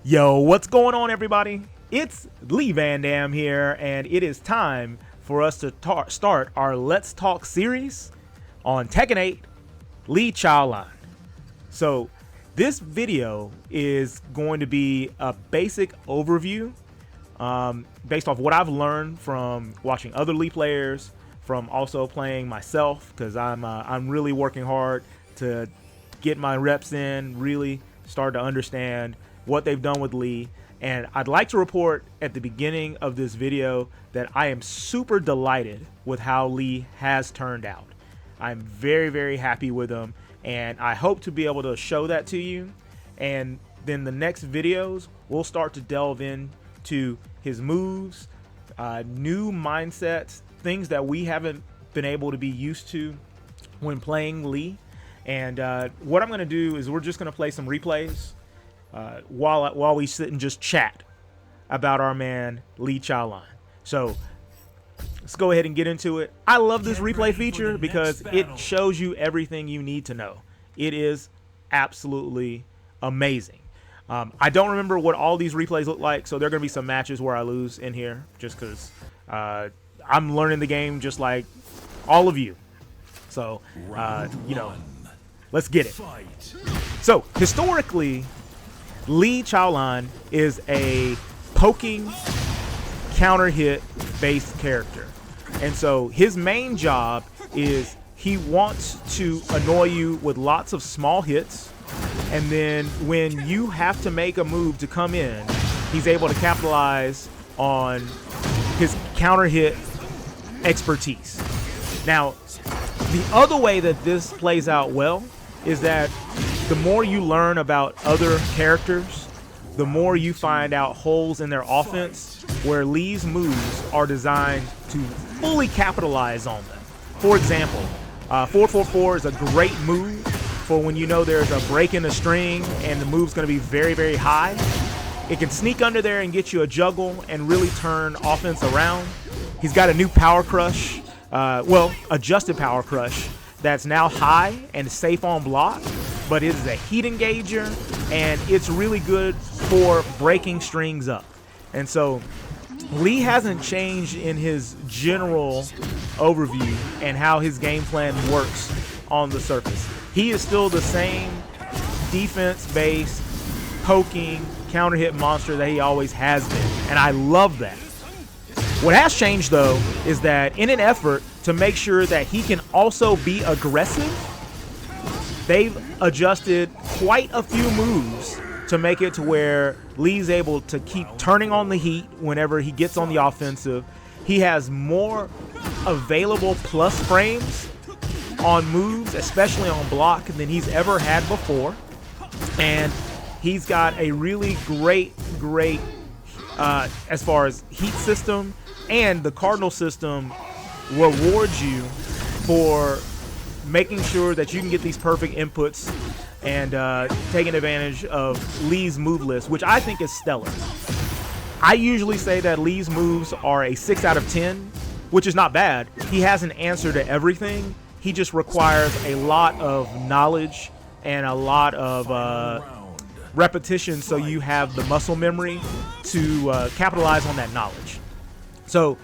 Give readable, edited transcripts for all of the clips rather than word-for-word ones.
Yo, what's going on, everybody? It's Lee Van Dam here, and it is time for us to start our Let's Talk series on Tekken 8, Lee Chaolan. So this video is going to be a basic overview based off what I've learned from watching other Lee players, from also playing myself, because I'm really working hard to get my reps in, really start to understand what they've done with Lee. And I'd like to report at the beginning of this video that I am super delighted with how Lee has turned out. I'm very, very happy with him, and I hope to be able to show that to you. And then the next videos, we'll start to delve into his moves, new mindsets, things that we haven't been able to be used to when playing Lee. And what I'm going to do is we're just going to play some replays while we sit and just chat about our man Lee Chaolan. So let's go ahead and get into it. I love this replay feature because it shows you everything you need to know. It is absolutely amazing. I don't remember what all these replays look like, so there are going to be some matches where I lose in here just because I'm learning the game just like all of you. So, you know, let's get it. So, historically, Lee Chaolan is a poking, counter hit based character. And so his main job is he wants to annoy you with lots of small hits. And then when you have to make a move to come in, he's able to capitalize on his counter hit expertise. Now, the other way that this plays out well is that the more you learn about other characters, the more you find out holes in their offense where Lee's moves are designed to fully capitalize on them. For example, 444 is a great move for when you know there's a break in the string and the move's going to be very, very high. It can sneak under there and get you a juggle and really turn offense around. He's got a new power crush, adjusted power crush that's now high and safe on block, but it is a heat engager and it's really good for breaking strings up. And so Lee hasn't changed in his general overview and how his game plan works on the surface. He is still the same defense-based, poking, counter-hit monster that he always has been, and I love that. What has changed, though, is that in an effort to make sure that he can also be aggressive, they've adjusted quite a few moves to make it to where Lee's able to keep turning on the heat whenever he gets on the offensive. He has more available plus frames on moves, especially on block, than he's ever had before. And he's got a really great as far as heat system, and the Cardinal system rewards you for making sure that you can get these perfect inputs and taking advantage of Lee's move list, which I think is stellar. I usually say that Lee's moves are a 6 out of 10, which is not bad. He has an answer to everything. He just requires a lot of knowledge and a lot of repetition, so you have the muscle memory to capitalize on that knowledge. So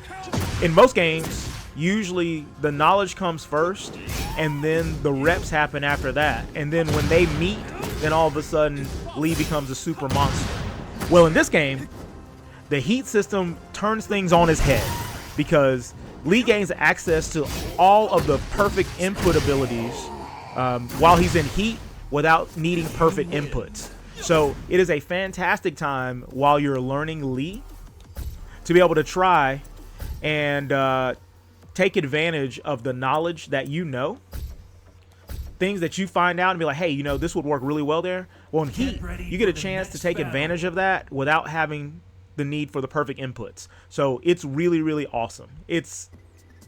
in most games, usually the knowledge comes first and then the reps happen after that. And then when they meet, then all of a sudden Lee becomes a super monster. Well, in this game, the heat system turns things on his head because Lee gains access to all of the perfect input abilities while he's in heat without needing perfect inputs. So it is a fantastic time while you're learning Lee to be able to try and take advantage of the knowledge that you know, things that you find out and be like, hey, you know, this would work really well there. Well, in heat, you get a chance to take advantage of that without having the need for the perfect inputs. So it's really, really awesome. It's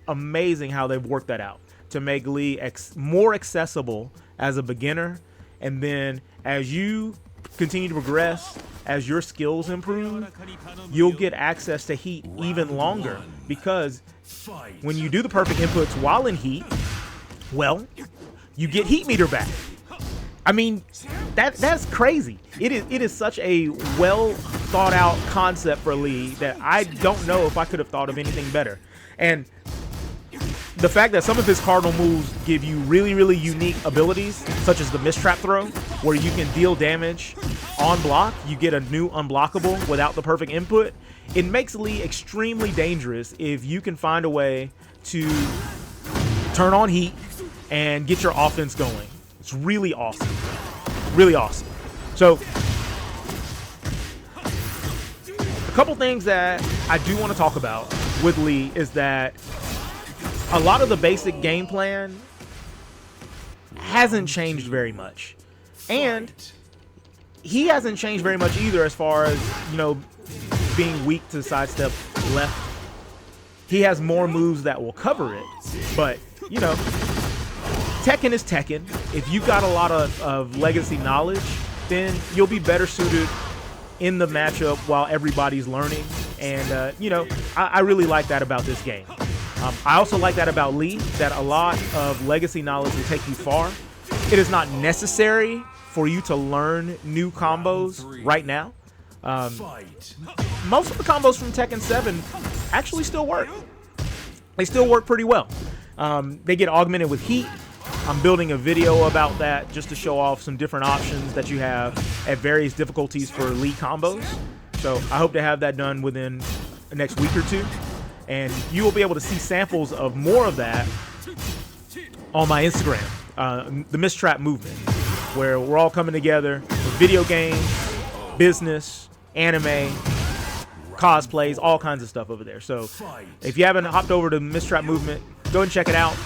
amazing how they've worked that out to make Lee more accessible as a beginner. And then as you continue to progress, as your skills improve, you'll get access to heat even longer, because when you do the perfect inputs while in heat, well, you get heat meter back. I mean, That's crazy. It is such a well thought out concept for Lee that I don't know if I could have thought of anything better. And the fact that some of his cardinal moves give you really, really unique abilities, such as the mistrap throw, where you can deal damage on block, you get a new unblockable without the perfect input. It makes Lee extremely dangerous if you can find a way to turn on heat and get your offense going. It's really awesome. Really awesome. So, a couple things that I do want to talk about with Lee is that a lot of the basic game plan hasn't changed very much. And he hasn't changed very much either as far as, you know, being weak to sidestep left. He has more moves that will cover it. But, you know, Tekken is Tekken. If you've got a lot of legacy knowledge, then you'll be better suited in the matchup while everybody's learning. And, you know, I really like that about this game. I also like that about Lee, that a lot of legacy knowledge will take you far. It is not necessary for you to learn new combos right now. Most of the combos from Tekken 7 actually still work. They still work pretty well. They get augmented with heat. I'm building a video about that just to show off some different options that you have at various difficulties for Lee combos. So I hope to have that done within the next week or two. And you will be able to see samples of more of that on my Instagram, the Mistrap Movement, where we're all coming together with video games, business, anime, cosplays, all kinds of stuff over there. So if you haven't hopped over to Mistrap Movement, go and check it out.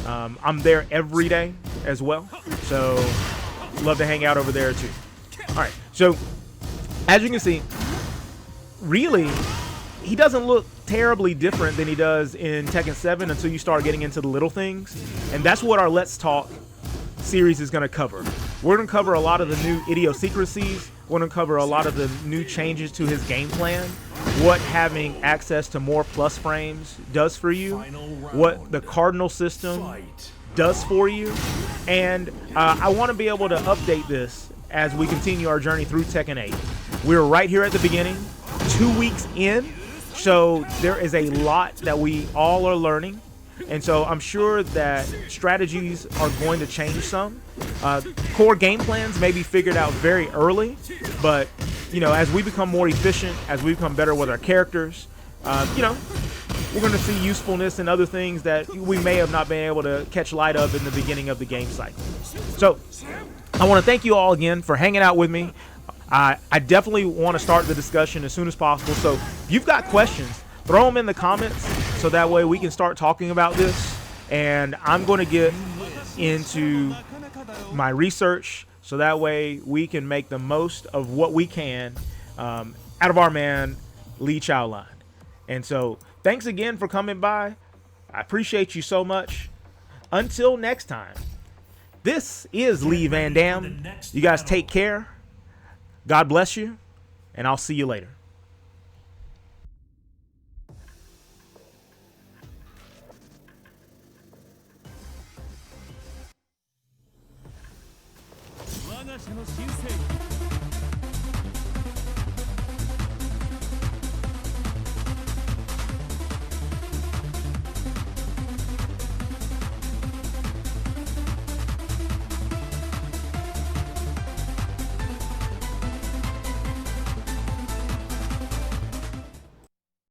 I'm there every day as well, so love to hang out over there too. All right, so as you can see, really, he doesn't look terribly different than he does in Tekken 7 until you start getting into the little things, and that's what our Let's Talk series is going to cover. We're going to cover a lot of the new idiosyncrasies. We're going to cover a lot of the new changes to his game plan, what having access to more plus frames does for you, what the cardinal system does for you, and I want to be able to update this as we continue our journey through Tekken 8. We're right here at the beginning, 2 weeks in, so there is a lot that we all are learning. And so I'm sure that strategies are going to change some. Core game plans may be figured out very early, but you know, as we become more efficient, as we become better with our characters, you know, we're going to see usefulness in other things that we may have not been able to catch light of in the beginning of the game cycle. So I want to thank you all again for hanging out with me. I definitely want to start the discussion as soon as possible. So if you've got questions, throw them in the comments so that way we can start talking about this. And I'm going to get into my research so that way we can make the most of what we can out of our man, Lee Chaolan. And so thanks again for coming by. I appreciate you so much. Until next time, this is Lee Van Dam. You guys take care. God bless you, and I'll see you later.